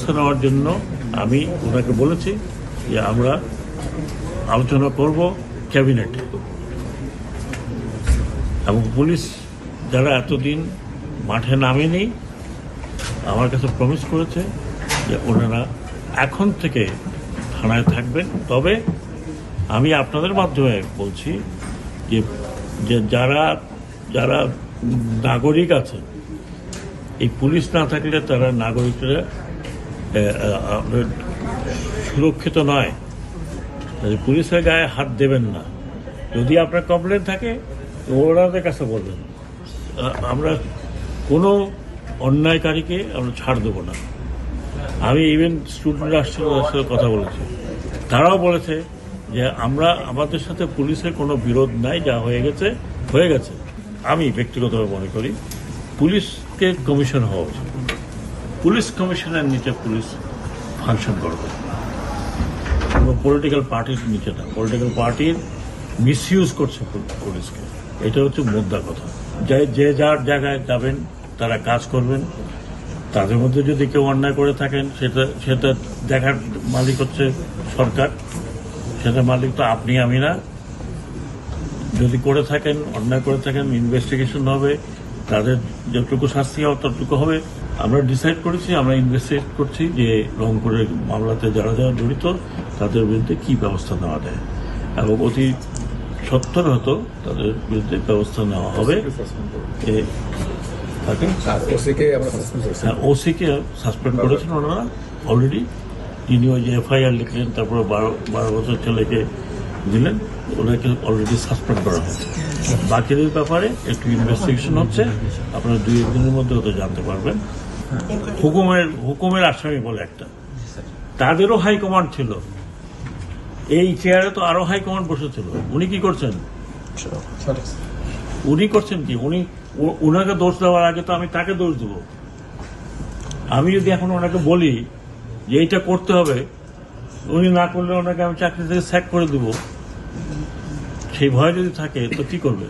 ব্যবস্থা নেওয়ার জন্য আমি ওনাকে বলেছি যে আমরা আলোচনা করব ক্যাবিনেটে, এবং পুলিশ যারা এতদিন মাঠে নামেনি আমার কাছে প্রমিস করেছে যে ওনারা এখন থেকে থানায় থাকবেন। তবে আমি আপনাদের মাধ্যমে বলছি যে যারা যারা নাগরিক আছে, এই পুলিশ না থাকলে তারা নাগরিকরা সুরক্ষিত নয়। পুলিশের গায়ে হাত দেবেন না। যদি আপনার কমপ্লেন থাকে ওনাদের কাছে বলবেন। আমরা কোনো অন্যায়কারীকে আমরা ছাড় দেবো না। আমি ইভেন স্টুডেন্ট রাষ্ট্রের সাথে কথা বলেছি, তারাও বলেছে যে আমরা আমাদের সাথে পুলিশের কোনো বিরোধ নাই, যা হয়ে গেছে হয়ে গেছে। আমি ব্যক্তিগতভাবে মনে করি পুলিশকে কমিশন হওয়া উচিত। পুলিশ কমিশনের নিচে পুলিশ ফাংশন করবে, পলিটিক্যাল পার্টির নিচে না। পলিটিক্যাল পার্টির মিসইউজ করছে পুলিশকে, এটা হচ্ছে মুদ্রা কথা। যে যার জায়গায় যাবেন তারা কাজ করবেন। তাদের মধ্যে যদি কেউ অন্যায় করে থাকেন সেটা দেখার মালিক হচ্ছে সরকার, সেটা মালিক তো আপনি আমি না। যদি করে থাকেন, অন্যায় করে থাকেন, ইনভেস্টিগেশন হবে, তাদের যতটুকু শাস্তি হবে ততটুকু হবে। আমরা ডিসাইড করেছি, আমরা ইনভেস্টিগেট করছি যে রংপুরের মামলাতে যারা যারা জড়িত তাদের বিরুদ্ধে কি ব্যবস্থা নেওয়া যায়, এবং অতি সত্তর হতো তাদের বিরুদ্ধে ব্যবস্থা নেওয়া হবে। ওসিকে সাসপেন্ড করেছেন ওনারা অলরেডি। তিনি ওই যে এফআইআর লিখলেন, তারপরে 12 বছর ছেলেকে দিলেন, ওনাকে অলরেডি সাসপেন্ড করা হয়েছে। বাকিদের ব্যাপারে একটু ইনভেস্টিগেশন হচ্ছে, আপনারা 2-1 দিনের মধ্যে ওটা জানতে পারবেন। হুকুমের আসামি বলে একটা, তাদেরও হাইকমান্ড ছিল। এই চেয়ারে তো আরো হাইকমান্ড বসেছিল। উনি কি করছেন? উনি করছেন কি? উনাকে দোষ দেওয়ার আগে তো আমি তাকে দোষ দেব। আমি যদি এখন ওনাকে বলি যে এইটা করতে হবে, উনি না করলে ওনাকে আমি চাকরি থেকে স্যাক করে দেব, সেই ভয় যদি থাকে তো কি করবে?